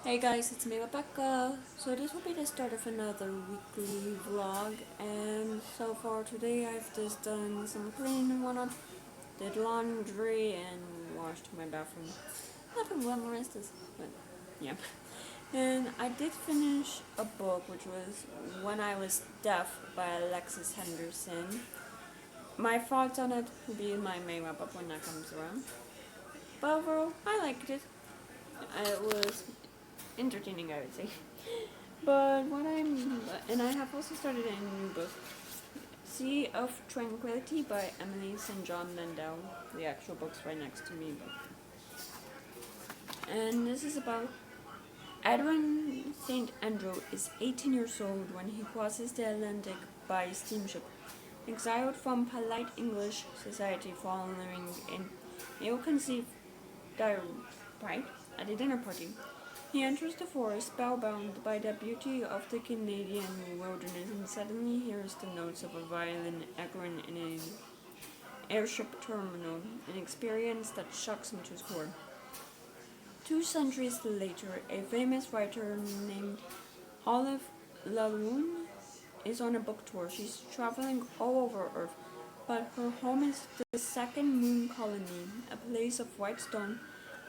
Hey guys, it's me Rebecca. So this will be the start of another weekly vlog, and so far today I've just done some cleaning and whatnot, did laundry and washed my bathroom. Nothing glamorous, but yeah. And I did finish a book which was When I Was Deaf by Alexis Henderson. My thoughts on it will be in my main wrap up when that comes around. But overall, I liked it. It was entertaining, I would say. But and I have also started a new book, Sea of Tranquility by Emily St. John Landau. The actual book's right next to me, and this is about Edwin St. Andrew is 18 years old when he crosses the Atlantic by steamship, exiled from polite English society following an ill-conceived diatribe at a dinner party. He enters the forest spellbound by the beauty of the Canadian wilderness and suddenly hears the notes of a violin echoing in an airship terminal, an experience that shocks him to his core. 2 centuries later, a famous writer named Olive Lalune is on a book tour. She's traveling all over Earth, but her home is the second moon colony, a place of white stone,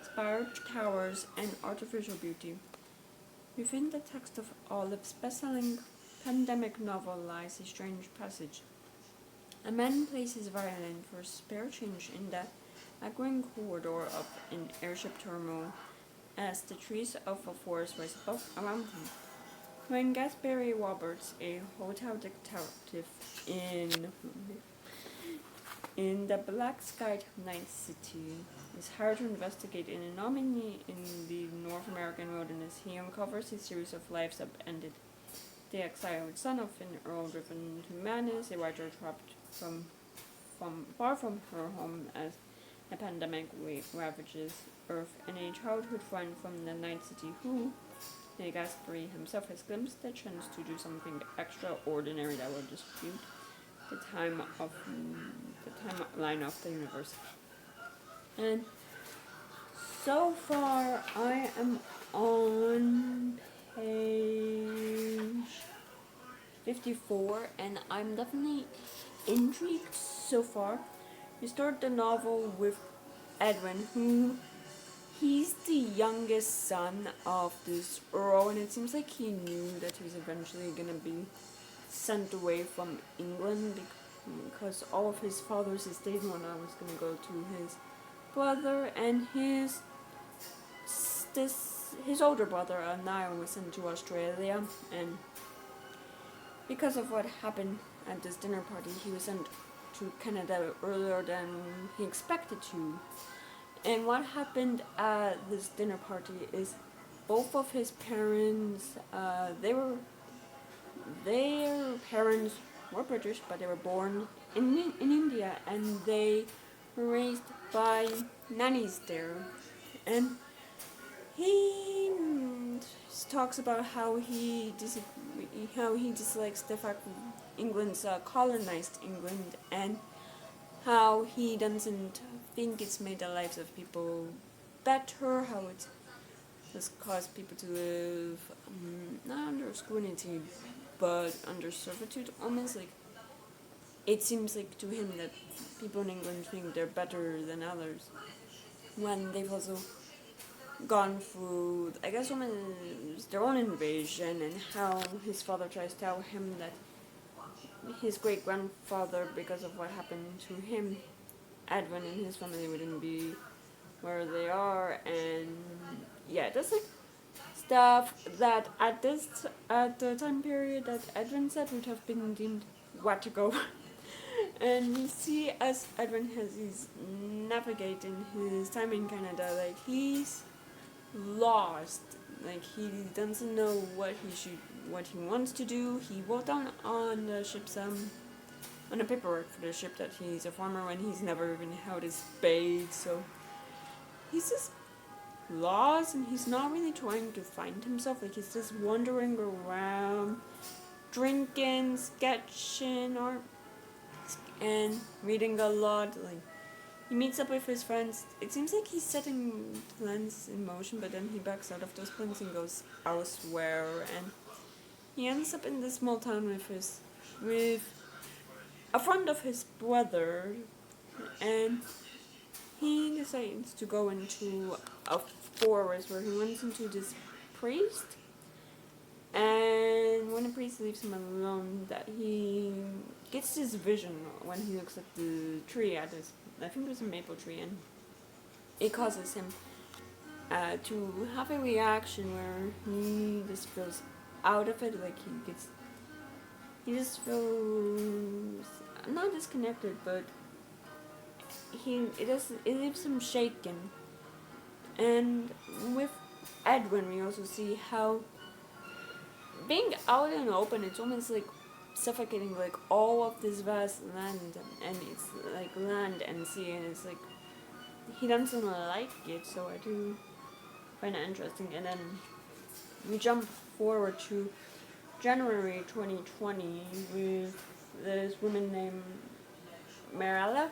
spired towers, and artificial beauty. Within the text of Olive's best-selling pandemic novel lies a strange passage. A man plays his violin for spare change in the echoing corridor of an airship terminal as the trees of a forest rise above around him. When Gaspari Roberts, a hotel detective in the black-skied night city, is hired to investigate an anomaly in the North American wilderness. He uncovers a series of lives upended. The exiled son of an earl driven to madness, a writer trapped far from her home as a pandemic ravages Earth, and a childhood friend from the night city who, like Gaspari himself, has glimpsed the chance to do something extraordinary that will dispute the timeline of the universe. And so far, I am on page 54, and I'm definitely intrigued so far. We start the novel with Edwin, who he's the youngest son of this earl, and it seems like he knew that he was eventually gonna be sent away from England because all of his father's estate and whatnot was gonna go to his brother, and his older brother Niall was sent to Australia, and because of what happened at this dinner party, he was sent to Canada earlier than he expected to. And what happened at this dinner party is both of his parents, their parents were British, but they were born in India, and they were raised by nannies there. And he talks about how he dislikes the fact that England's colonized England, and how he doesn't think it's made the lives of people better, how it has caused people to live not under scrutiny but under servitude, almost. Like, it seems like to him that people in England think they're better than others when they've also gone through, I guess, almost their own invasion, and how his father tries to tell him that his great-grandfather, because of what happened to him, Edwin and his family wouldn't be where they are. And yeah, that's like stuff that at the time period that Edwin said would have been deemed wacko. And you see, as Edwin he's navigating his time in Canada, like, he's lost. Like, he doesn't know what he wants to do. He wrote down on the ship's on the paperwork for the ship that he's a farmer when he's never even held a spade. So he's just lost, and he's not really trying to find himself. Like, he's just wandering around, drinking, sketching, and reading a lot. Like, he meets up with his friends. It seems like he's setting plans in motion, but then he backs out of those plans and goes elsewhere, and he ends up in this small town with a friend of his brother, and he decides to go into a forest where he runs into this priest. And when the priest leaves him alone, that he gets this vision when he looks at the tree, at this, I think it was a maple tree, and it causes him to have a reaction where he just feels out of it, like he just feels not disconnected, but it leaves him shaken. And with Edwin, we also see how being out in the open, it's almost like suffocating, like all of this vast land, and it's like land and sea, and it's like he doesn't like it. So I do find it interesting. And then we jump forward to January 2020 with this woman named Marella.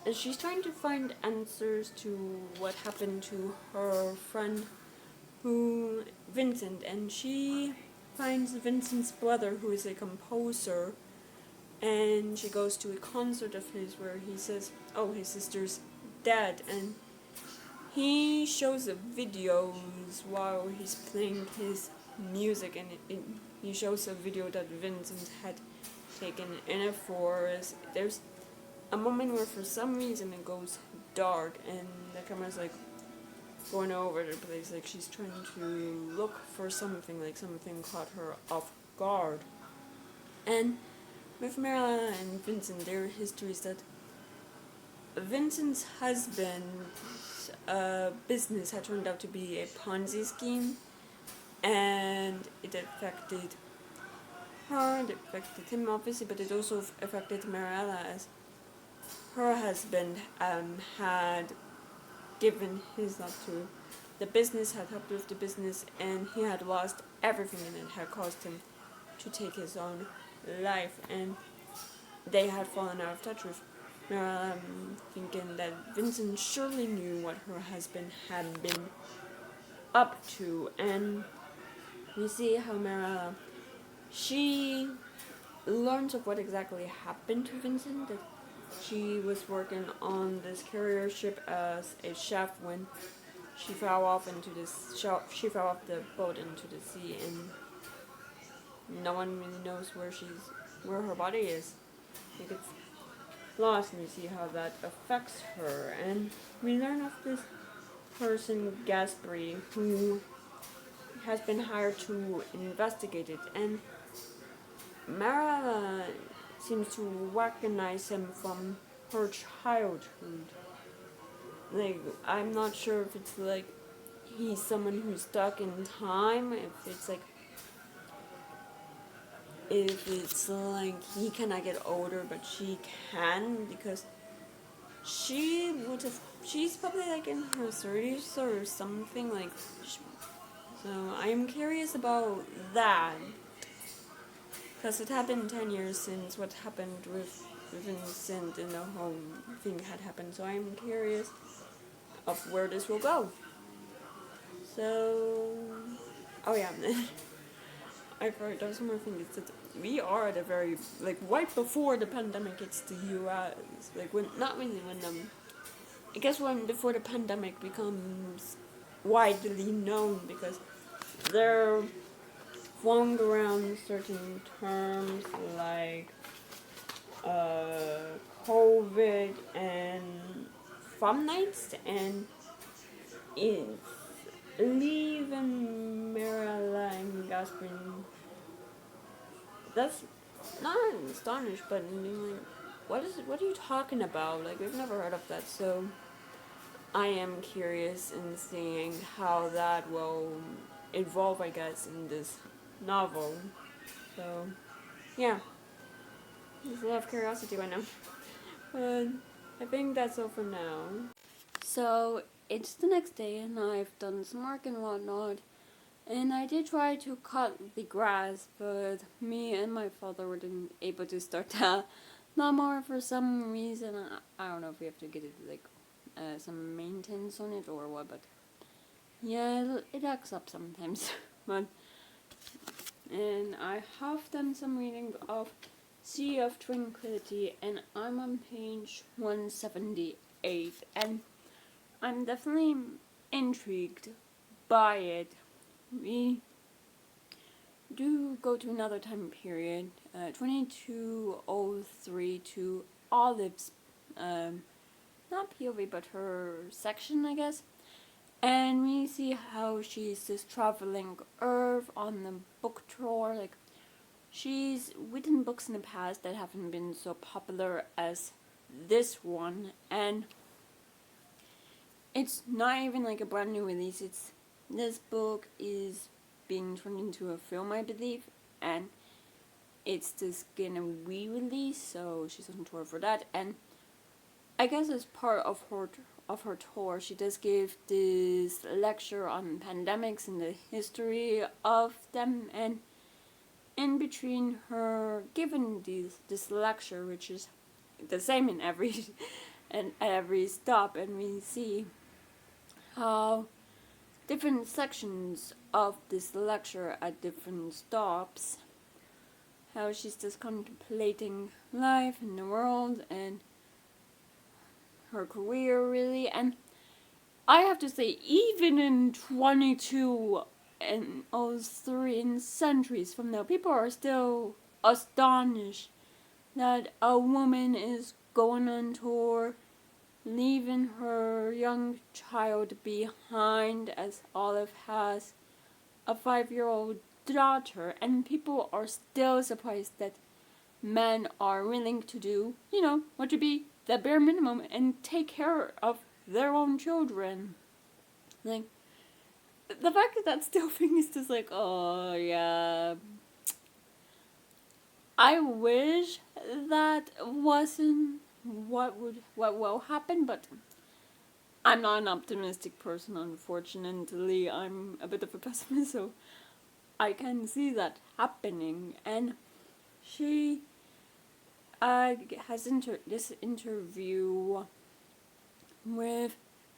And she's trying to find answers to what happened to her friend, Vincent, and she finds Vincent's brother, who is a composer, and she goes to a concert of his where he says, oh, his sister's dead, and he shows the videos while he's playing his music, and he shows a video that Vincent had taken in a forest. There's a moment where for some reason it goes dark and the camera's like going over the place, like she's trying to look for something, like something caught her off guard. And with Marilla and Vincent, their history is that Vincent's husband's business had turned out to be a Ponzi scheme, and it affected her, it affected him obviously, but it also affected Marilla, as her husband had given his love to the business, had helped with the business, and he had lost everything, and it had caused him to take his own life, and they had fallen out of touch with Marilla, thinking that Vincent surely knew what her husband had been up to. And we see how Marilla, she learns of what exactly happened to Vincent, that she was working on this carrier ship as a chef when she fell off the boat into the sea, and no one really knows where her body is. It gets lost, and we see how that affects her. And we learn of this person, Gaspari, who has been hired to investigate it, and Mara seems to recognize him from her childhood. Like, I'm not sure if it's like he's someone who's stuck in time, if it's like he cannot get older but she can, because she's probably like in her 30s or something, like, so I'm curious about that, because it happened 10 years since what happened with Vincent and the whole thing had happened, so I'm curious of where this will go. So, oh yeah, I forgot, there was one more thing, it's that we are at a very, like, right before the pandemic hits the US, like, I guess when before the pandemic becomes widely known, because they're flung around certain terms like COVID and fun nights, and it's leaving Marilla and Gasprin. That's not astonished, but like, what are you talking about? Like, we've never heard of that, so I am curious in seeing how that will evolve, I guess, in this novel. So, yeah, there's a lot of curiosity right now. But I think that's all for now. So, it's the next day, and I've done some work and whatnot. And I did try to cut the grass, but me and my father weren't able to start that not more for some reason. I don't know if we have to get it like some maintenance on it or what, but yeah, it acts up sometimes. But and I have done some reading of Sea of Tranquility, and I'm on page 178, and I'm definitely intrigued by it. We do go to another time period, 2203 to Olive's, not POV, but her section, I guess. And we see how she's just traveling Earth on the book tour. Like, she's written books in the past that haven't been so popular as this one, and it's not even like a brand new release. This book is being turned into a film, I believe, and it's just gonna re-release, so she's on tour for that. And I guess as part of her tour, she does give this lecture on pandemics and the history of them, and in between her giving this lecture, which is the same in every and at every stop, and we see how different sections of this lecture at different stops, how she's just contemplating life in the world and her career, really. And I have to say, even in 22 and 03 in centuries from now, people are still astonished that a woman is going on tour, leaving her young child behind, as Olive has a 5-year-old daughter, and people are still surprised that men are willing to do, what would be the bare minimum and take care of their own children. Like, the fact that still thing is just like, oh yeah. I wish that wasn't what will happen, but I'm not an optimistic person, unfortunately. I'm a bit of a pessimist, so I can see that happening. And she has this interview with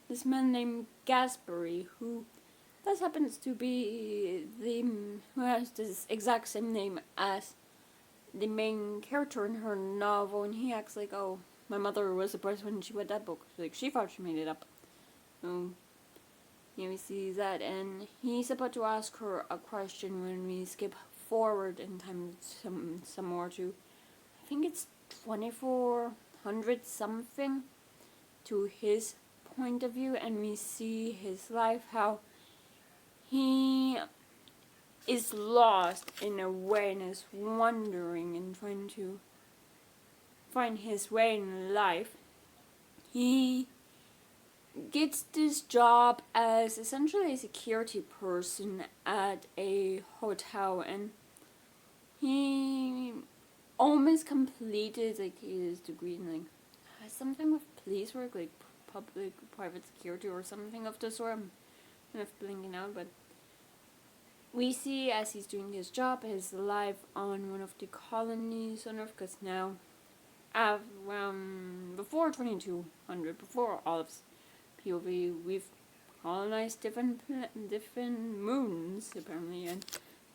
this man named Gasbury, who thus happens to be who has this exact same name as the main character in her novel, and he acts like, oh, my mother was surprised when she read that book. Like, she thought she made it up. We see that, and he's about to ask her a question when we skip forward in time some more to, I think it's 2400 something, to his point of view, and we see his life, how he is lost in a way and is wondering and trying to find his way in life. He gets this job as essentially a security person at a hotel, and he almost completed like his degree in like something with police work, like public private security or something of the sort. I'm kind of blinking out, but we see as he's doing his job, his life on one of the colonies on Earth, because now, before 2200, before Olive's POV, we've colonized different moons, apparently, and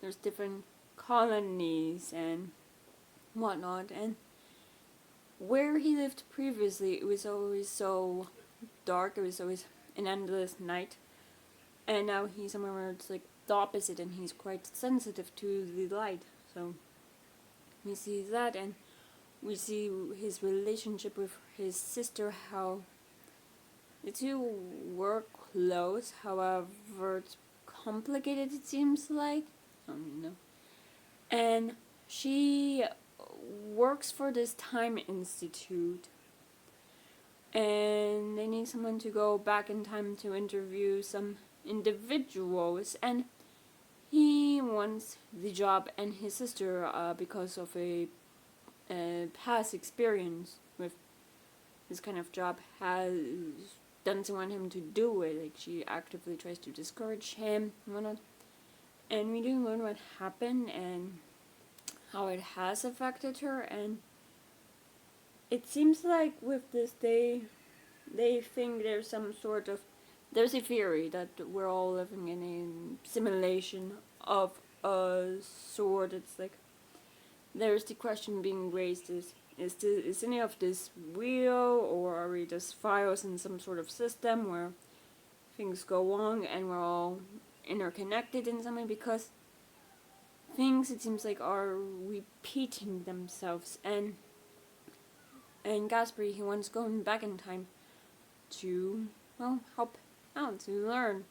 there's different colonies and whatnot, and where he lived previously, it was always so dark, it was always an endless night, and now he's somewhere where it's like the opposite, and he's quite sensitive to the light. So we see that, and we see his relationship with his sister, how the two were close, however it's complicated, it seems like. And she works for this time institute, and they need someone to go back in time to interview some individuals, and he wants the job, and his sister, because of a past experience with this kind of job, doesn't want him to do it. Like, she actively tries to discourage him and whatnot. And we do learn what happened and how it has affected her, and it seems like with this they think there's a theory that we're all living in a simulation of a sort. It's like there's the question being raised is any of this real, or are we just files in some sort of system where things go on and we're all interconnected in some way, because things, it seems like, are repeating themselves. And Gaspari, he wants going back in time to, well, help out, to learn.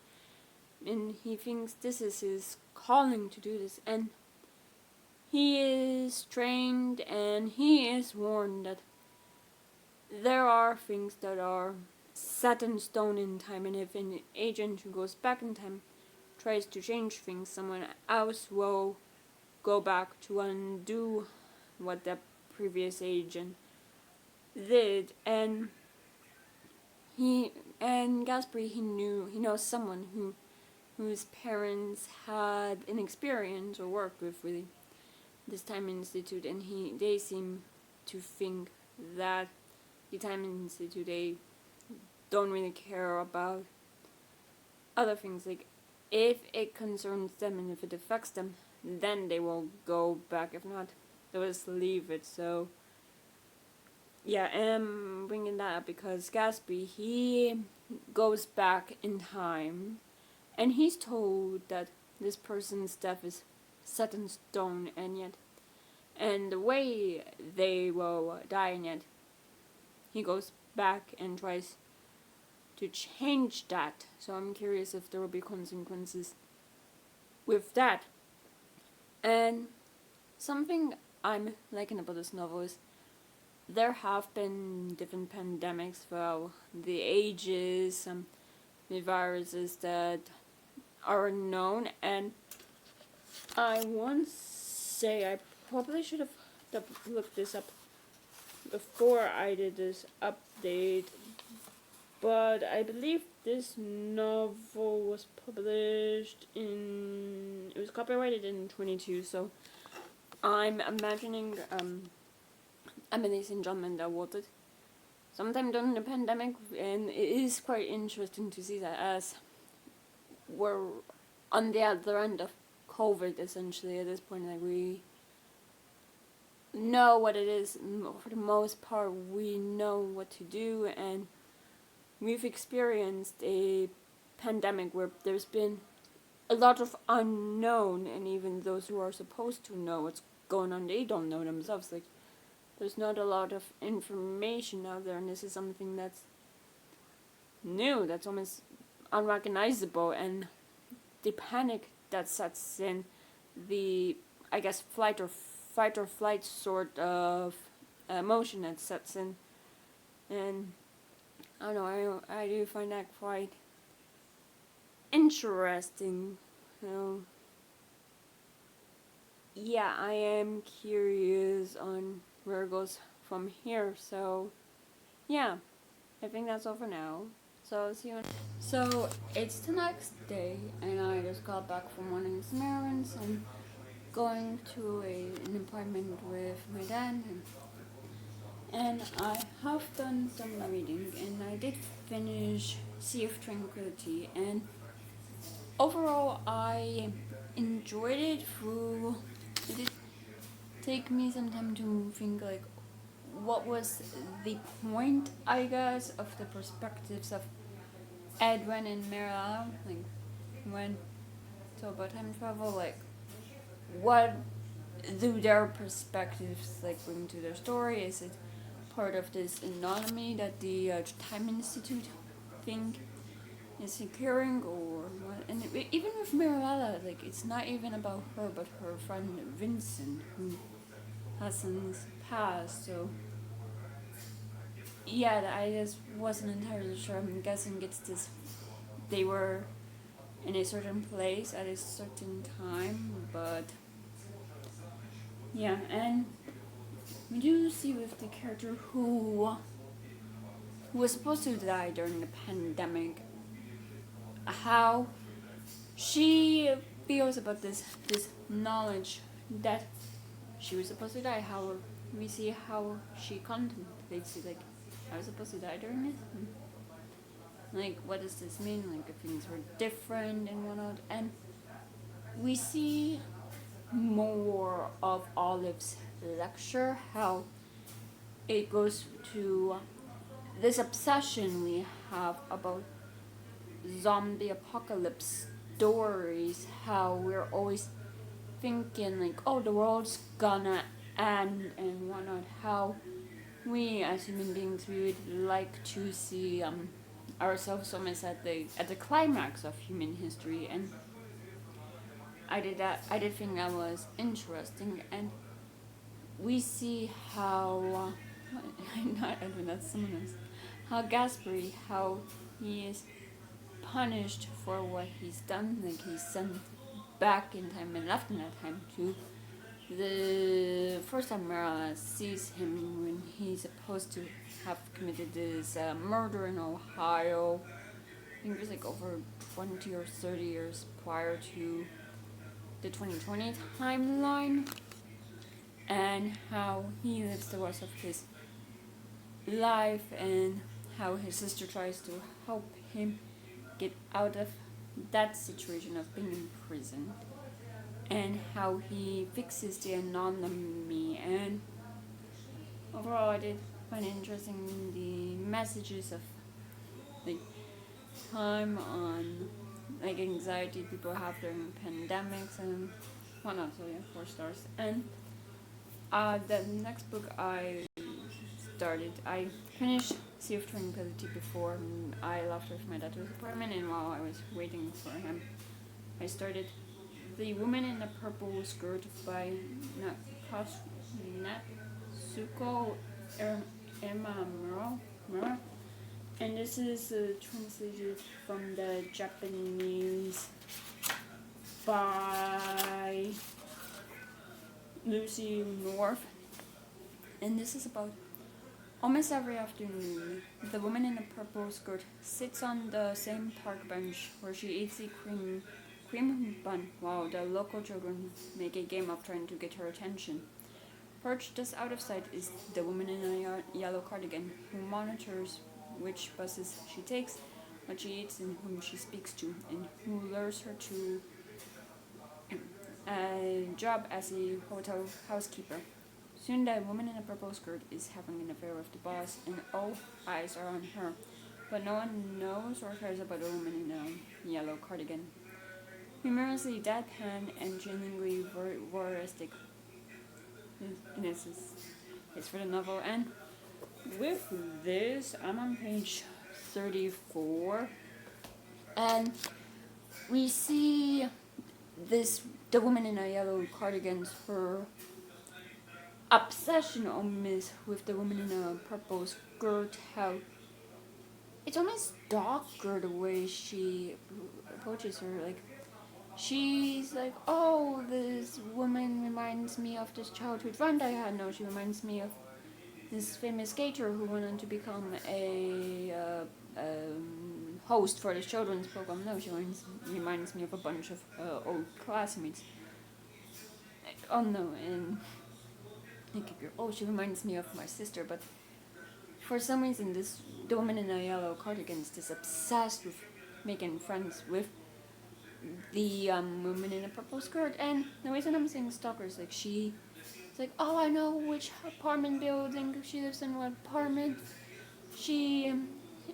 And he thinks this is his calling to do this. And he is trained and he is warned that there are things that are set in stone in time, and if an agent who goes back in time tries to change things, someone else will go back to undo what the previous agent did. And Gaspari, he knows someone whose parents had an experience or worked with really this Time Institute, and they seem to think that the Time Institute, they don't really care about other things. Like, if it concerns them and if it affects them, then they will go back. If not, they'll just leave it. So yeah, I'm bringing that up because Gatsby, he goes back in time, and he's told that this person's death is set in stone, and the way they will die, and yet he goes back and tries to change that. So I'm curious if there will be consequences with that. And something I'm liking about this novel is there have been different pandemics throughout the ages, the viruses that are known, and I once say I probably should have looked this up before I did this update, but I believe this novel was published it was copyrighted in 22, so I'm imagining Emily St. John Mandel wrote it sometime during the pandemic, and it is quite interesting to see that as we're on the other end of COVID, essentially, at this point. Like, we know what it is, for the most part. We know what to do, and we've experienced a pandemic where there's been a lot of unknown, and even those who are supposed to know what's going on, they don't know themselves. Like, there's not a lot of information out there, and this is something that's new, that's almost unrecognizable, and the panic that sets in, the, I guess, fight or flight sort of emotion that sets in, and I don't know, I do find that quite interesting. So yeah, I am curious on where it goes from here. So yeah, I think that's all for now. So see you. So it's the next day, and I just got back from running some errands and going to an appointment with my dad, and I have done some reading, and I did finish Sea of Tranquility, and overall I enjoyed it. It did take me some time to think, like, what was the point, I guess, of the perspectives of Edwin and Mira, like, when talk about time travel, like, what do their perspectives, like, bring to their story? Is it part of this anonymity that the Time Institute think is securing, or what? And even with Mirella, like, it's not even about her, but her friend Vincent, who has since passed. So yeah, I just wasn't entirely sure. I'm guessing it's this, they were in a certain place at a certain time, but yeah. And we do see with the character who was supposed to die during the pandemic, how she feels about this knowledge that she was supposed to die, how we see how she contemplates it, like, I was supposed to die during this? Like, what does this mean? Like, if things were different and whatnot. And we see more of Olive's lecture, how it goes to this obsession we have about zombie apocalypse stories, how we're always thinking like, oh, the world's gonna end and whatnot, how we as human beings, we would like to see ourselves almost at the climax of human history. And I did think that was interesting. And we see how I don't know, that's someone else, how Gasperi, how he is punished for what he's done, like he's sent back in time and left in that time to the first time Mara sees him when he's supposed to have committed this murder in Ohio. I think it was like over 20 or 30 years prior to the 2020 timeline, and how he lives the rest of his life, and how his sister tries to help him get out of that situation of being in prison, and how he fixes the anonymity. And overall, I did find it interesting the messages of like time on like anxiety people have during pandemics and whatnot. So yeah, 4 stars. And the next book I finished Sea of Tranquility before I left with my dad's apartment, and while I was waiting for him, I started The Woman in the Purple Skirt by Natsuko Emamura. And this is translated from the Japanese by Lucy North. And this is about almost every afternoon, the woman in the purple skirt sits on the same park bench where she eats the cream bun while the local children make a game of trying to get her attention. Perched just out of sight is the woman in a yellow cardigan, who monitors which buses she takes, what she eats, and whom she speaks to, and who lures her to a job as a hotel housekeeper. Soon the woman in the purple skirt is having an affair with the boss, and all eyes are on her, but no one knows or cares about the woman in the yellow cardigan. Humorously deadpan and genuinely voyeuristic. And this is for the novel. And with this, I'm on page 34, and we see the woman in a yellow cardigan's her obsession almost with the woman in a purple skirt, how it's almost stalker the way she approaches her. Like, she's like, oh, this woman reminds me of this childhood friend I had. No, she reminds me of this famous skater who went on to become a host for the children's program. No, she reminds me of a bunch of old classmates. Oh no, and she reminds me of my sister. But for some reason, the woman in a yellow cardigan is just obsessed with making friends with the woman in a purple skirt. And the reason I'm saying stalker is like it's like, oh, I know which apartment building she lives in, what apartment. She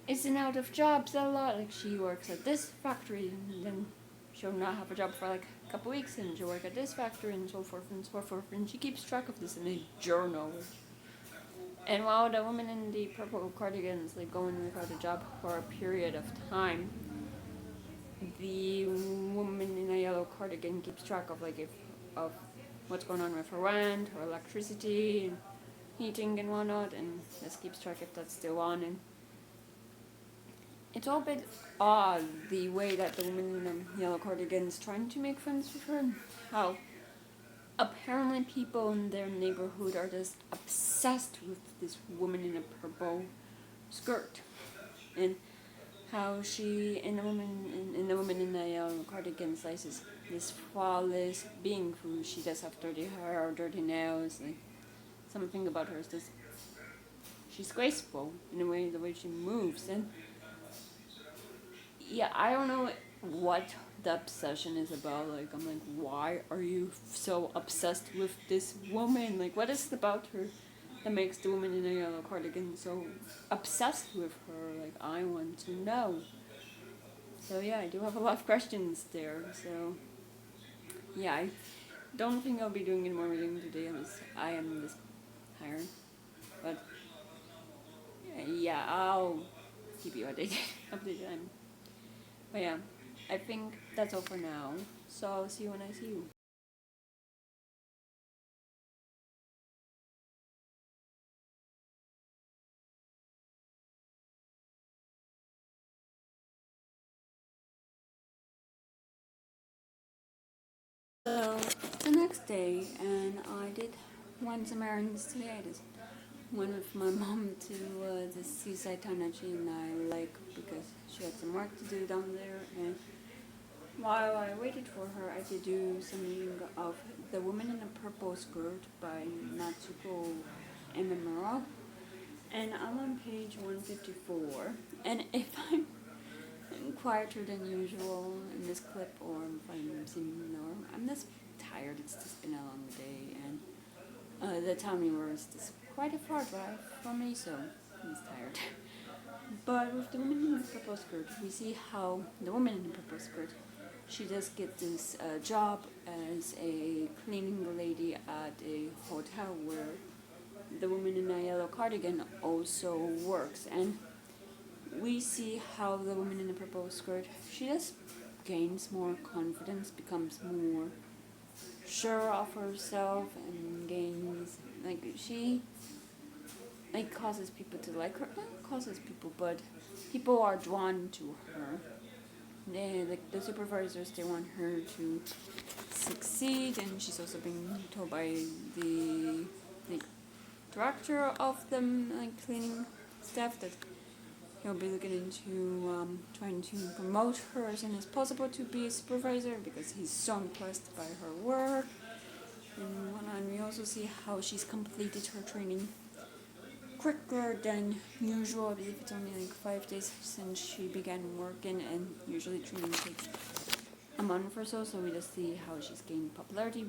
isn't out of jobs a lot. Like, she works at this factory, and then she'll not have a job for like a couple weeks, and she'll work at this factory, and so forth and so forth. And she keeps track of this in a journal. And while the woman in the purple cardigan is like going without a job for a period of time, the woman in a yellow cardigan keeps track of of what's going on with her rent, her electricity, and heating and whatnot, and just keeps track if that's still on. And it's all a bit odd the way that the woman in the yellow cardigan is trying to make friends with her, and how apparently people in their neighborhood are just obsessed with this woman in a purple skirt, and how she and the woman in the yellow cardigan is this flawless being who she does have dirty hair or dirty nails, like something about her is this. She's graceful in the way she moves, and yeah, I don't know what the obsession is about. Like, I'm like, why are you so obsessed with this woman? Like, what is it about her that makes the woman in a yellow cardigan so obsessed with her? Like, I want to know. So yeah, I do have a lot of questions there. So yeah, I don't think I'll be doing any more reading today unless I am this tired. But yeah, I'll keep you updated. updated. But yeah, I think that's all for now. So I'll see you when I see you. So the next day, and I did want some errands today. I just went with my mom to the seaside town that she and I like because she had some work to do down there. And while I waited for her, I did do some reading of The Woman in a Purple Skirt by Natsuko Emimura. And I'm on page 154. And if I'm quieter than usual in this clip, or if I'm seeming lower, I'm just tired. It's just been a long day, and the town where is just quite a far drive for me, so I'm just tired. But with the woman in the purple skirt, we see how the woman in the purple skirt, she just gets this job as a cleaning lady at a hotel where the woman in a yellow cardigan also works. And we see how the woman in the purple skirt, she just gains more confidence, becomes more sure of herself, and gains, like, she like causes people to like her. Not causes people, but people are drawn to her. They, like, the supervisors, they want her to succeed, and she's also being told by the like director of the like cleaning staff that he'll be looking into trying to promote her as soon as possible to be a supervisor because he's so impressed by her work. And we also see how she's completed her training quicker than usual. I believe it's only like 5 days since she began working, and usually training takes a month or so. So we just see how she's gained popularity,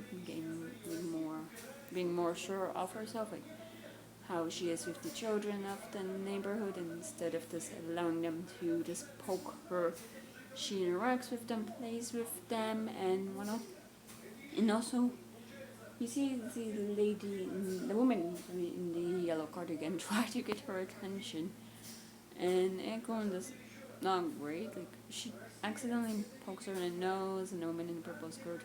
being more sure of herself, like how she is with the children of the neighborhood, and instead of just allowing them to just poke her, she interacts with them, plays with them, and whatnot. And also, you see the woman in the yellow cardigan try to get her attention, and it going just not great. Like, she accidentally pokes her in the nose, and the woman in the purple skirt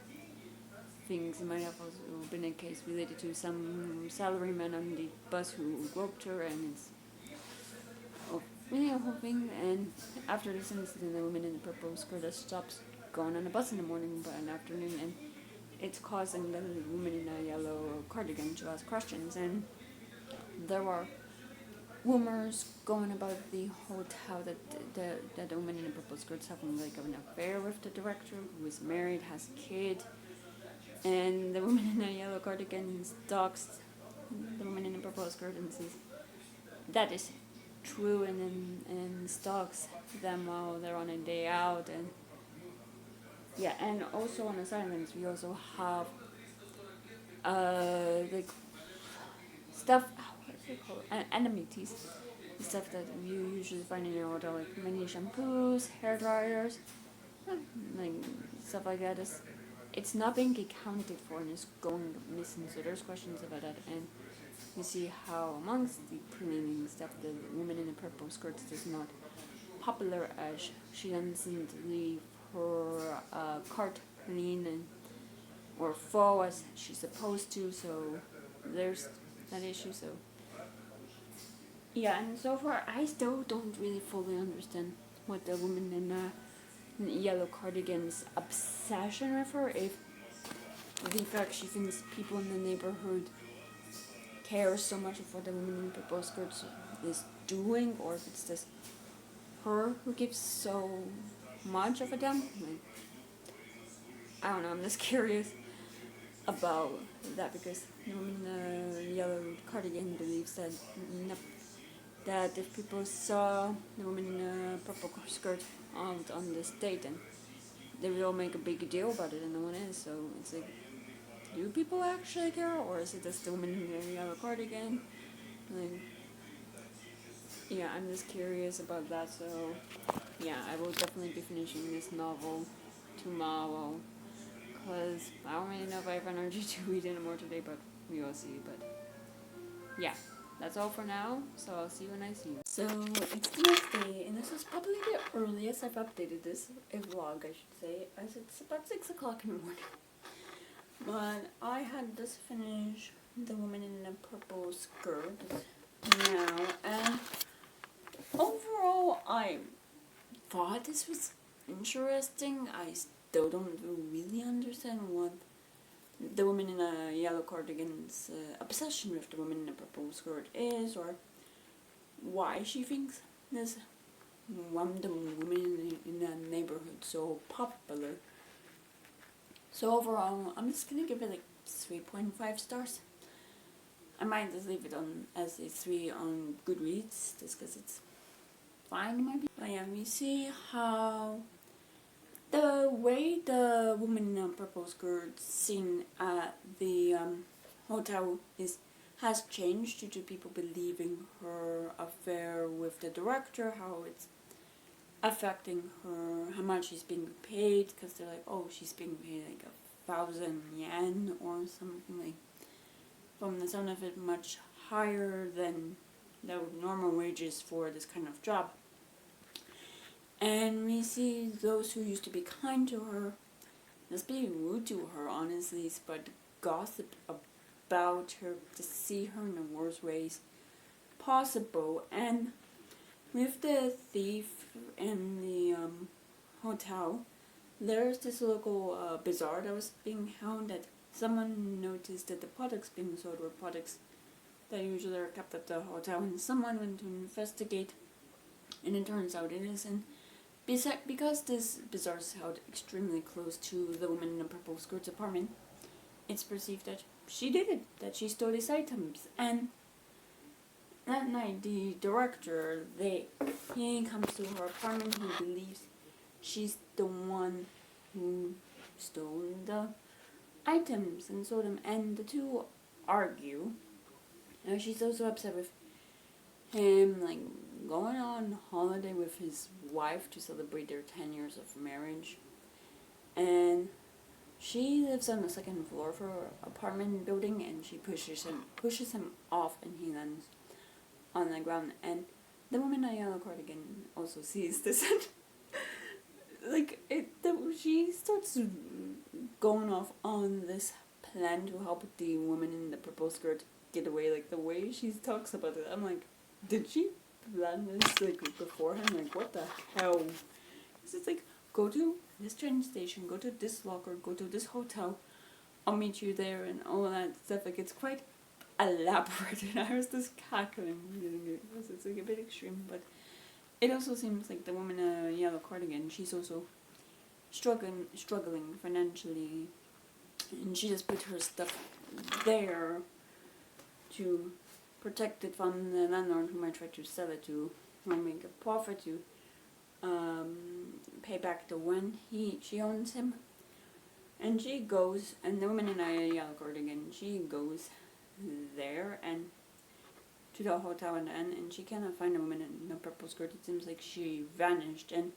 thinks it might have also been a case related to some salaryman on the bus who groped her, and it's really a whole thing. And after this incident, the woman in the purple skirt stops going on the bus in the morning but in the afternoon, and it's causing the woman in a yellow cardigan to ask questions. And there are rumors going about the hotel that the woman in the purple skirt's having like an affair with the director, who is married, has a kid. And the woman in a yellow cardigan stalks the woman in a purple skirt and says that is true, and stalks them while they're on a day out. And yeah, and also on assignments we also have like stuff, what is it called, amenities, stuff that you usually find in your hotel, like many shampoos, hair dryers, like stuff like that. It's not being accounted for and is going missing. So there's questions about that. And you see how amongst the cleaning stuff, the woman in the purple skirts is not popular, as she doesn't leave her cart clean and or full as she's supposed to. So there's that issue. So yeah, and so far I still don't really fully understand what the woman in yellow cardigan's obsession with her. If in fact she thinks people in the neighborhood care so much of what the woman in purple skirts is doing, or if it's just her who gives so much of a damn. Like, I don't know, I'm just curious. about that, because the woman in the yellow cardigan believes that that if people saw the woman in a purple skirt out on the stage, then they would all make a big deal about it, and no one is. So it's like, do people actually care, or is it just the woman in the yellow cardigan? Like, yeah, I'm just curious about that. So yeah, I will definitely be finishing this novel tomorrow, because I don't really know if I have energy to read anymore today, but we will see. But yeah, that's all for now, so I'll see you when I see you. So it's the next day, and this is probably the earliest I've updated this vlog, I should say, as it's about 6 o'clock in the morning. But I had just finished The Woman in the Purple Skirt now, and overall I thought this was interesting. I still don't really understand what the woman in a yellow cardigan's obsession with the woman in a purple skirt is, or why she thinks this random woman in a neighborhood so popular. So overall, I'm just gonna give it like 3.5 stars. I might just leave it on as a 3 on Goodreads, just because it's fine, maybe. But yeah, we see how the way the woman in a purple skirt seen at the hotel has changed due to people believing her affair with the director, how it's affecting her, how much she's being paid, because they're like, oh, she's being paid like 1,000 yen or something, like, from the sound of it, much higher than the normal wages for this kind of job. And we see those who used to be kind to her, just being rude to her, honestly, but gossip about her, to see her in the worst ways possible. And with the thief in the hotel, there's this local bazaar that was being held, that someone noticed that the products being sold were products that usually are kept at the hotel, and someone went to investigate, and it turns out it isn't. Because this bazaar is held extremely close to the woman in the purple skirt's apartment, it's perceived that she did it, that she stole these items. And that night, the director, he comes to her apartment. He believes she's the one who stole the items and sold them, and the two argue. Now she's also upset with him, like, going on holiday with his wife to celebrate their 10 years of marriage. And she lives on the second floor of her apartment building, and she pushes him off, and he lands on the ground. And the woman in a yellow cardigan also sees this, and she starts going off on this plan to help the woman in the purple skirt get away. Like, the way she talks about it, I'm like, did she plan this like beforehand? Like, what the hell? Because it's like, go to this train station, go to this locker, go to this hotel, I'll meet you there, and all that stuff. Like, it's quite elaborate, and I was just cackling reading it, because it's like a bit extreme. But it also seems like the woman in a yellow cardigan, she's also struggling financially, and she just put her stuff there to protect it from the landlord, who might try to sell it to, or make a profit to pay back the one she owns him. And she goes, and the woman in a yellow cardigan, she goes there and to the hotel and she cannot find the woman in the purple skirt. It seems like she vanished, and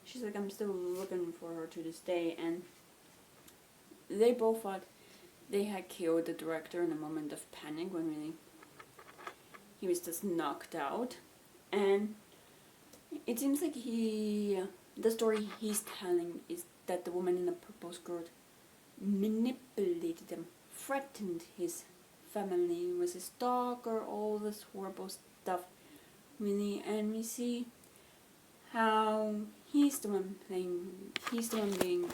she's like, I'm still looking for her to this day. And they both thought they had killed the director in a moment of panic, when really he was just knocked out. And it seems like the story he's telling is that the woman in the purple skirt manipulated him, threatened his family, was a stalker, all this horrible stuff, really. And we see how he's the one being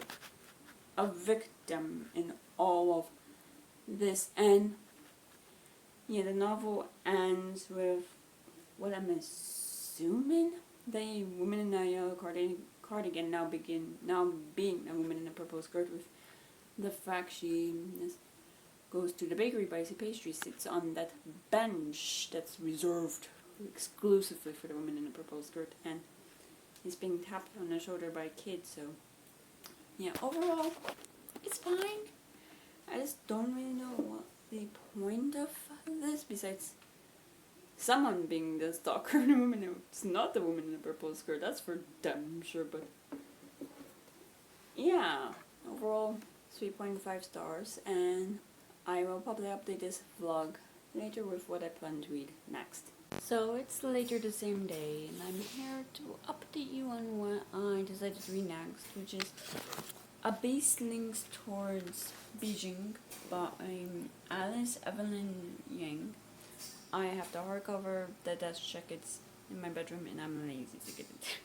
a victim in all of this. And yeah, the novel ends with what I'm assuming the woman in a yellow cardigan now being a woman in a purple skirt, with the fact she is goes to the bakery, buys a pastry, sits on that bench that's reserved exclusively for the woman in the purple skirt, and he's being tapped on the shoulder by a kid. So yeah, overall it's fine. I just don't really know what the point of this, besides someone being the stalker and the woman. It's not the woman in the purple skirt, that's for damn sure. But yeah, overall 3.5 stars, and I will probably update this vlog later with what I plan to read next. So it's later the same day, and I'm here to update you on what I decided to read next, which is A Beast Links Towards Beijing by Alice Evelyn Yang. I have the hardcover, the desk jackets in my bedroom, and I'm lazy to get it.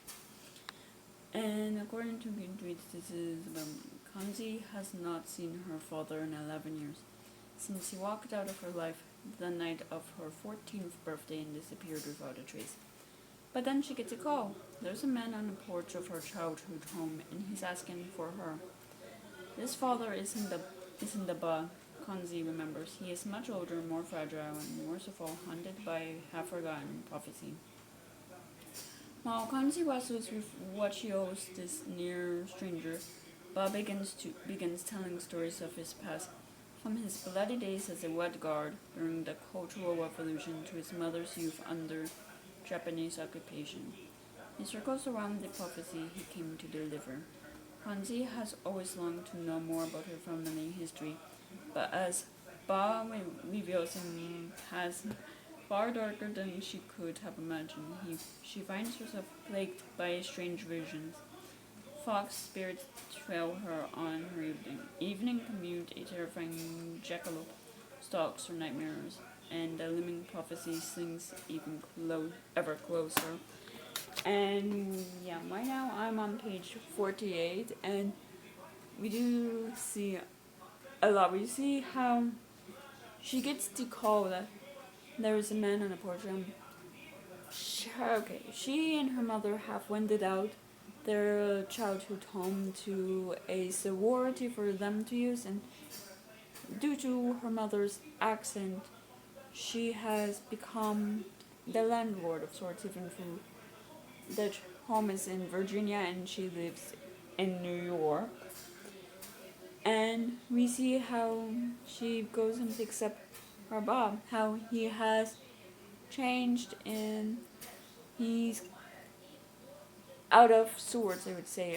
And according to Goodreads, this is Kanzi has not seen her father in 11 years, since he walked out of her life the night of her 14th birthday and disappeared without a trace. But then she gets a call. There's a man on the porch of her childhood home, and he's asking for her. This father isn't the Ba Kanzi remembers. He is much older, more fragile, and worst of all, haunted by a half-forgotten prophecy. While Kanzi wrestles with what she owes this near stranger, Bob begins telling stories of his past, from his bloody days as a wet guard during the Cultural Revolution to his mother's youth under Japanese occupation. He circles around the prophecy he came to deliver. Kanzi has always longed to know more about her family history, but as Ba reveals in past far darker than she could have imagined, she finds herself plagued by strange visions. Fox spirits trail her on her evening commute, a terrifying jackalope stalks her nightmares, and the looming prophecy slings ever closer. And yeah, right now I'm on page 48, and we do see a lot. We see how she gets the call that there is a man on a porch. She and her mother have rented out their childhood home to a sorority for them to use, and due to her mother's accent, she has become the landlord of sorts, even though the home is in Virginia and she lives in New York. And we see how she goes and picks up her Bob, how he has changed and he's out of sorts, I would say.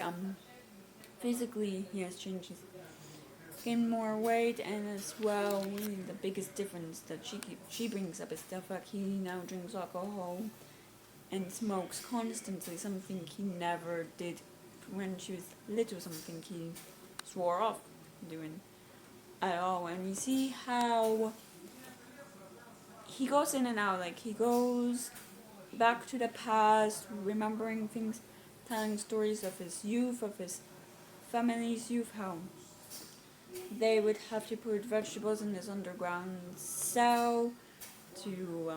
Physically he has changed. He's gained more weight, and as well, really the biggest difference that she brings up is the fact he now drinks alcohol and smokes constantly, something he never did when she was little, something he swore off doing at all. And we see how he goes in and out, like he goes back to the past, remembering things, telling stories of his youth, of his family's youth, how they would have to put vegetables in this underground cell to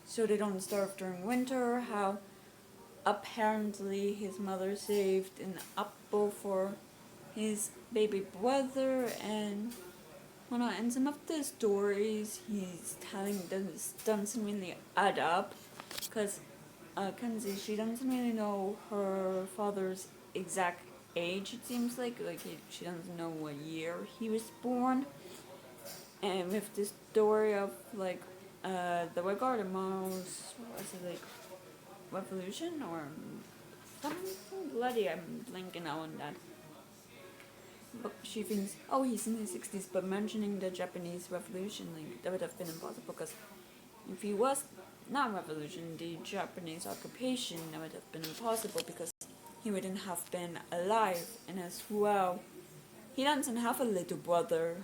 so they don't starve during winter, how apparently his mother saved an apple for his baby brother, and and some of the stories he's telling doesn't really add up, because Kenzie, she doesn't really know her father's exact age, it seems like she doesn't know what year he was born. And with this story of the Wagard Mouse, was it Revolution or something bloody, I'm blanking out on that. But she thinks, oh, he's in his 60s, but mentioning the Japanese Revolution, that would have been impossible, because if he was not revolution, the Japanese occupation, that would have been impossible, because he wouldn't have been alive. And as well, he doesn't have a little brother.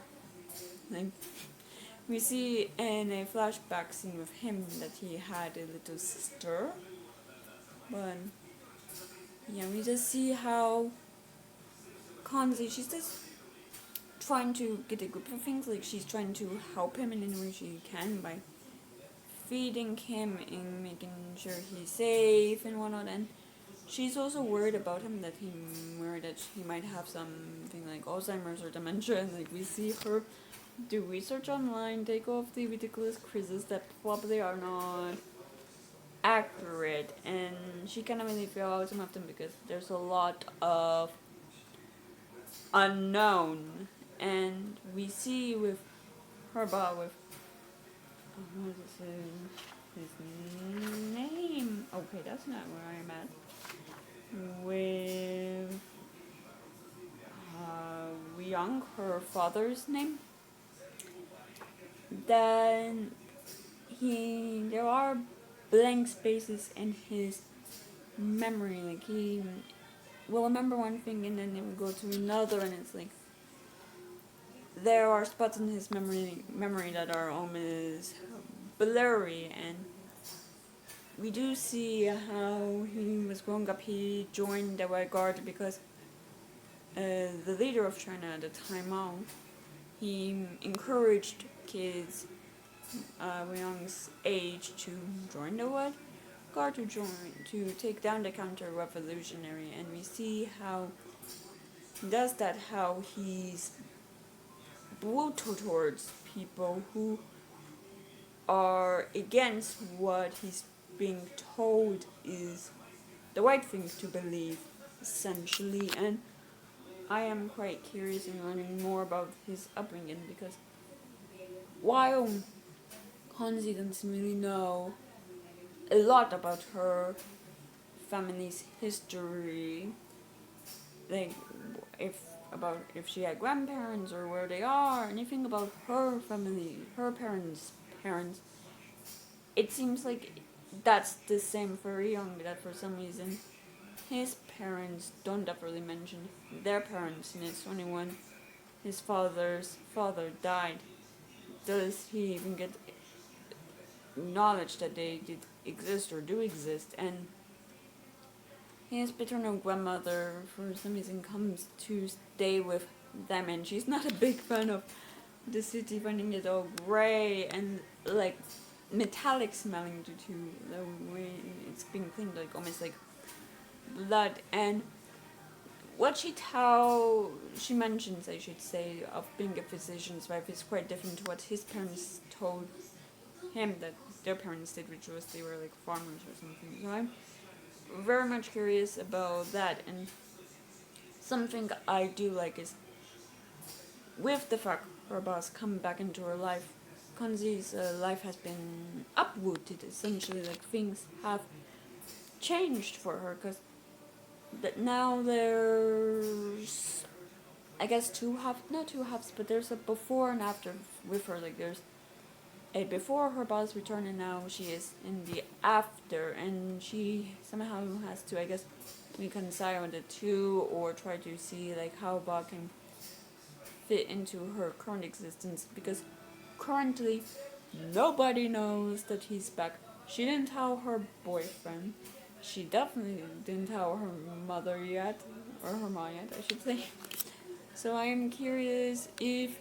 We see in a flashback scene with him that he had a little sister. But yeah, we just see how Kanzi, she's just trying to get a grip of things, she's trying to help him in any way she can by feeding him and making sure he's safe and whatnot. And she's also worried about him, that he might have something like Alzheimer's or dementia, and like we see her do research online, take off the ridiculous quizzes that probably are not accurate, and she cannot really fill out some of them because there's a lot of unknown. And we see with Herba, with what is his name? Okay, that's not where I'm at. With Young, her father's name. Then there are blank spaces in his memory. Like he will remember one thing and then it will go to another, and it's like there are spots in his memory that are almost blurry. And we do see how he was growing up. He joined the White Guard because the leader of China at the time, Mao, he encouraged kids Young's age to join the White Guard, to take down the counter-revolutionary. And we see how he does that, how he's brutal towards people who are against what he's being told is the right thing to believe, essentially. And I am quite curious in learning more about his upbringing, because while Hanzi doesn't really know a lot about her family's history, like if she had grandparents or where they are, anything about her family, her parents, it seems like that's the same for Young, that for some reason his parents don't ever really mention their parents, and it's only when his father's father died does he even get knowledge that they did exist or do exist. And his paternal grandmother for some reason comes to stay with them, and she's not a big fan of the city, finding it all grey and like metallic smelling due to the way it's being cleaned, like almost like blood. And what she mentions, I should say, of being a physician's wife is quite different to what his parents told him that their parents did, which was they were like farmers or something. So I'm very much curious about that. And something I do like is, with the fact her boss come back into her life, Kanzi's life has been uprooted, essentially. Like things have changed for her, because now there's, I guess, not two halves, but there's a before and after with her. Like there's a before her boss return, and now she is in the after, and she somehow has to, I guess, reconcile the two, or try to see like how Ba can fit into her current existence, because currently nobody knows that he's back. She didn't tell her boyfriend. She definitely didn't tell her mother yet, or her mom yet, I should say. So I am curious if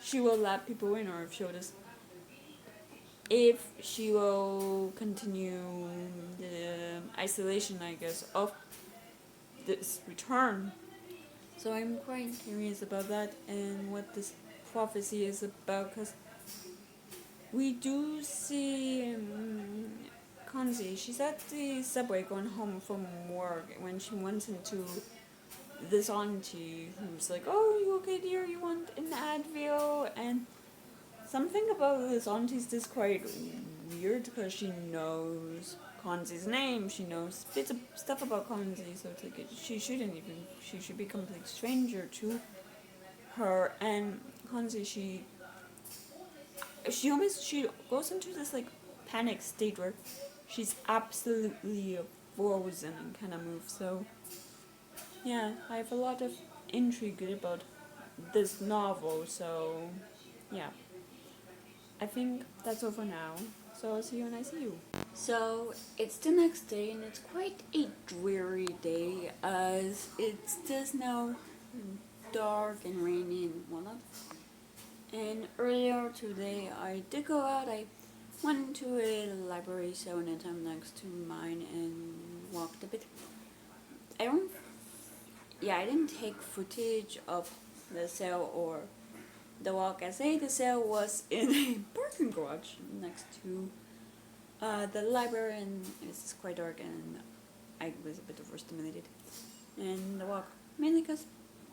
she will let people in, or if she will continue the isolation, I guess, of this return. So I'm quite curious about that and what this prophecy is about, because we do see Kanzi. She's at the subway going home from work when she runs into this auntie who's like, "Oh, you okay, dear? You want an Advil?" And something about this auntie is just quite weird, because she knows Kanzi's name, she knows bits of stuff about Kanzi, so it's like she should be a complete stranger to her. And Kanzi, she goes into this like panic state where she's absolutely frozen and kind of moves. So yeah, I have a lot of intrigue about this novel. So yeah, I think that's all for now. So I'll see you when I see you. So it's the next day, and it's quite a dreary day, as it's just now dark and rainy and whatnot. And earlier today I did go out. I went to a library, so in a time next to mine, and walked a bit. I don't. Yeah, I didn't take footage of the sale or the walk. I say the sale was in a parking garage next to the library, and it's quite dark, and I was a bit overstimulated. And the walk, mainly because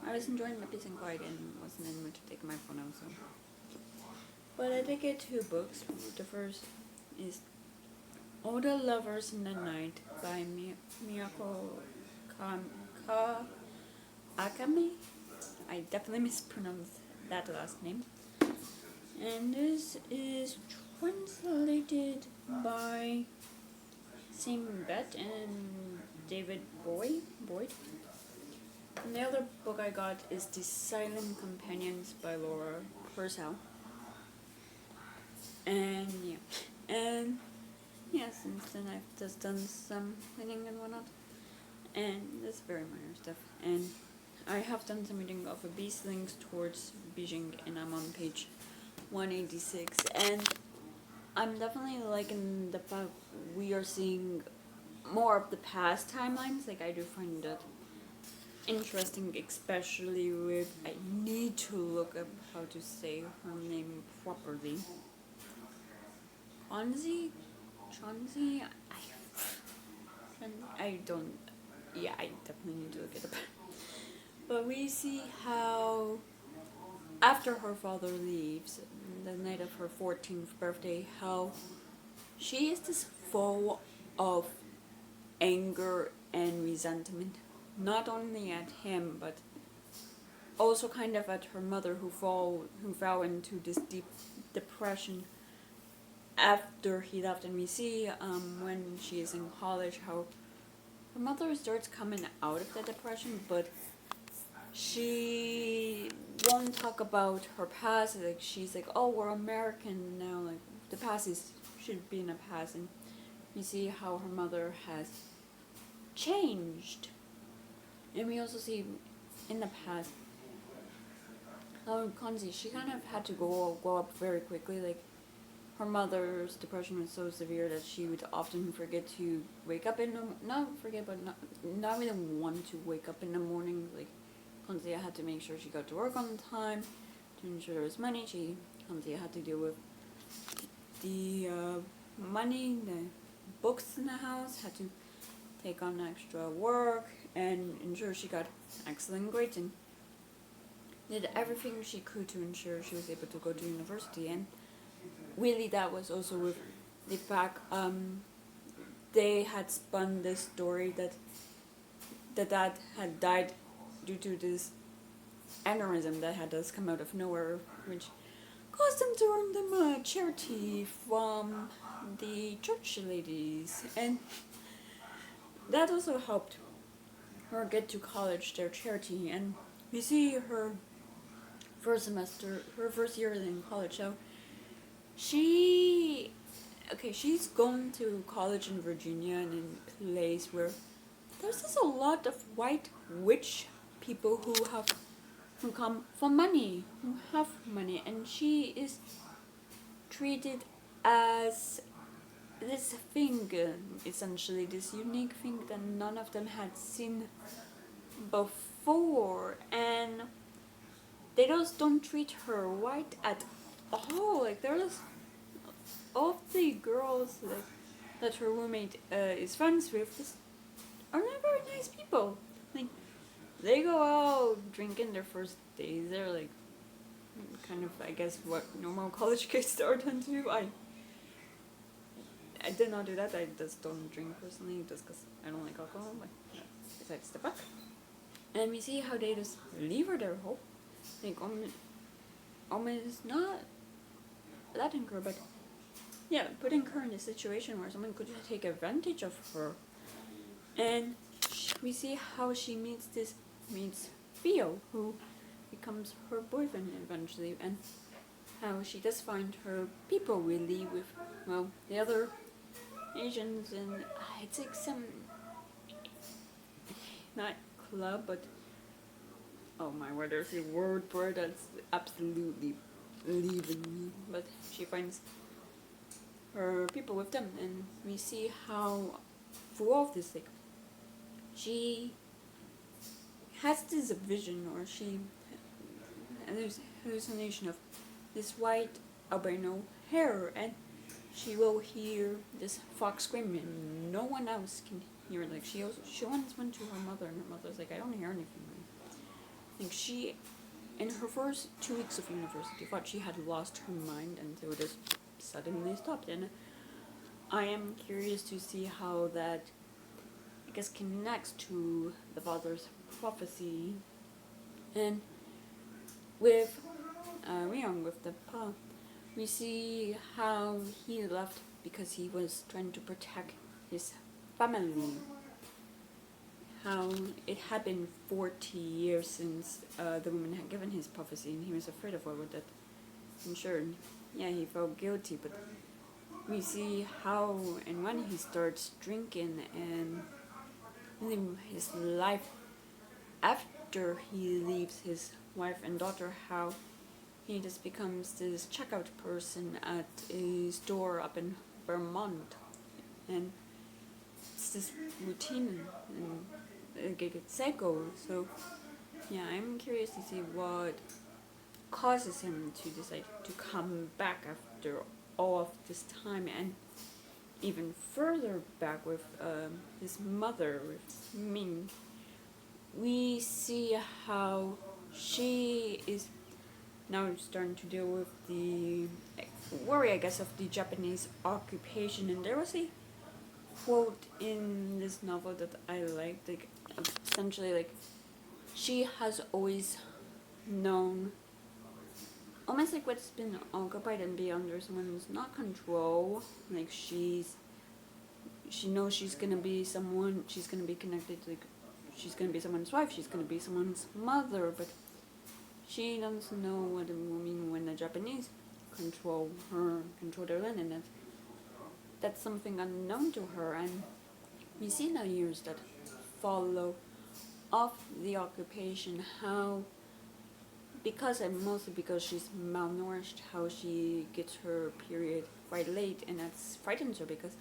I was enjoying my peace and quiet and wasn't in the mood to take my phone out. So, but I did get 2 books. The first is All the Lovers in the Night by Miyako Akame. I definitely mispronounced that last name. And this is translated by Sim Bet and David Boyd. And the other book I got is The Silent Companions by Laura Purcell. And since then I've just done some cleaning and whatnot. And that's very minor stuff. And I have done some reading of a Beast Links Towards Beijing, and I'm on page 186. And I'm definitely liking the fact we are seeing more of the past timelines. Like, I do find that interesting, especially with, I need to look up how to say her name properly. Chauncey? I don't, yeah, I definitely need to look it up. But we see how, after her father leaves, the night of her 14th birthday, how she is just full of anger and resentment, not only at him, but also kind of at her mother, who fell into this deep depression after he left. And we see when she is in college how her mother starts coming out of the depression, but she won't talk about her past. Like, she's like, oh, we're American now, like the past should be in the past. And you see how her mother has changed. And we also see in the past how Kanzi, she kind of had to grow up very quickly. Like, her mother's depression was so severe that she would often forget to wake up not really want to wake up in the morning. Like, Kanzi had to make sure she got to work on time to ensure there was money. Kanzi had to deal with the money, the books in the house, had to take on extra work and ensure she got excellent grades, and did everything she could to ensure she was able to go to university. And really, that was also with the fact they had spun this story that the dad had died due to this aneurysm that had just come out of nowhere, which caused them to earn them a charity from the church ladies. And that also helped her get to college, their charity. And we see her first year in college. So she's going to college in Virginia, and in a place where there's just a lot of white witch people who come for money, who have money, and she is treated as this thing, essentially this unique thing that none of them had seen before. And they just don't treat her white at all. Like, there's all of the girls that her roommate is friends with just are not very nice people. Like, they go out drinking their first days. They're like kind of, I guess, what normal college kids are tend to do. I did not do that. I just don't drink personally, just because I don't like alcohol. But besides the fact. And we see how they just leave her there. Like, almost not letting her, but yeah, putting her in a situation where someone could take advantage of her. And we see how she meets Theo, who becomes her boyfriend eventually, and how she does find her people really with, well, the other Asians, and it's like some, not club, but oh my word, there's a word for it that's absolutely leaving me. But she finds her people with them, and we see how through all of this, like, she has this vision, or there's hallucination of this white albino hair, and she will hear this fox scream, and no one else can hear it. Like she once went to her mother, and her mother's like, I don't hear anything. Like she, in her first 2 weeks of university, thought she had lost her mind, and so just suddenly stopped. And I am curious to see how that, I guess, connects to the father's prophecy. And with Ryong, with the Pa, we see how he left because he was trying to protect his family. How it had been 40 years since the woman had given his prophecy, and he was afraid of what would that ensure. Yeah, he felt guilty, but we see how and when he starts drinking and living his life after he leaves his wife and daughter, how he just becomes this checkout person at a store up in Vermont, and it's this routine and get psycho. So yeah, I'm curious to see what causes him to decide to come back after all of this time, and even further back with his mother, with Ming. We see how she is now starting to deal with the worry, I guess, of the Japanese occupation. And there was a quote in this novel that I liked, like essentially, like, she has always known, almost like what's been occupied and be under someone's not control. Like she knows she's gonna be someone, she's gonna be connected, like she's gonna be someone's wife, she's gonna be someone's mother, but she doesn't know what it will mean when the Japanese control their land, and that's something unknown to her. And we see in the years that follow of the occupation how, mostly because she's malnourished, how she gets her period quite late, and that frightens her, because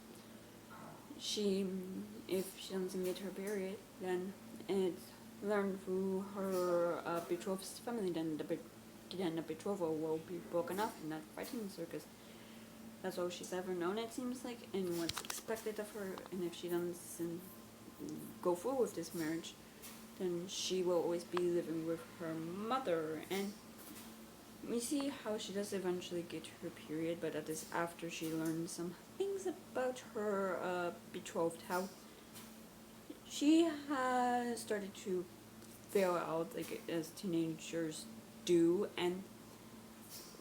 if she doesn't get her period, then it's learned through her betrothed's family, then the betrothal will be broken up, and that frightens her, because that's all she's ever known, it seems like, and what's expected of her. And if she doesn't go through with this marriage, then she will always be living with her mother. And we see how she does eventually get her period, but that is after she learns some things about her betrothed, how she has started to fail out, like as teenagers do, and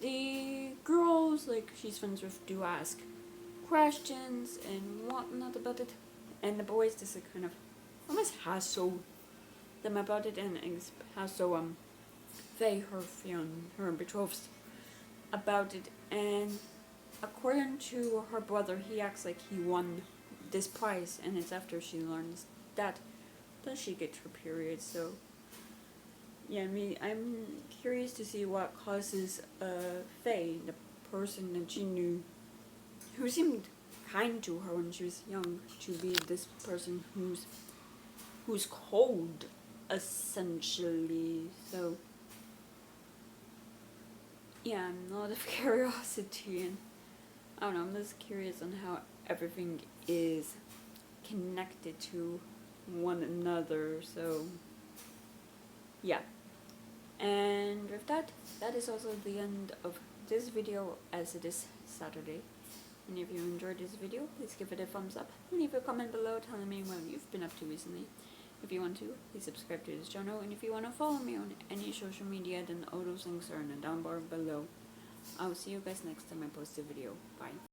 the girls, like she's friends with, do ask questions and whatnot about it, and the boys just kind of almost hassle them about it, and hassle Faye, her betrothed, about it. And according to her brother, he acts like he won this prize, and it's after she learns that she gets her period. So yeah, I'm curious to see what causes Faye, the person that she knew, who seemed kind to her when she was young, to be this person who's cold, essentially. So yeah, I'm a lot of curiosity, and I don't know, I'm just curious on how everything is connected to one another. So yeah. And with that is also the end of this video, as it is Saturday. And if you enjoyed this video, please give it a thumbs up. Leave a comment below telling me what you've been up to recently. If you want to, please subscribe to this channel. And if you want to follow me on any social media, then all those links are in the down bar below. I'll see you guys next time I post a video. Bye.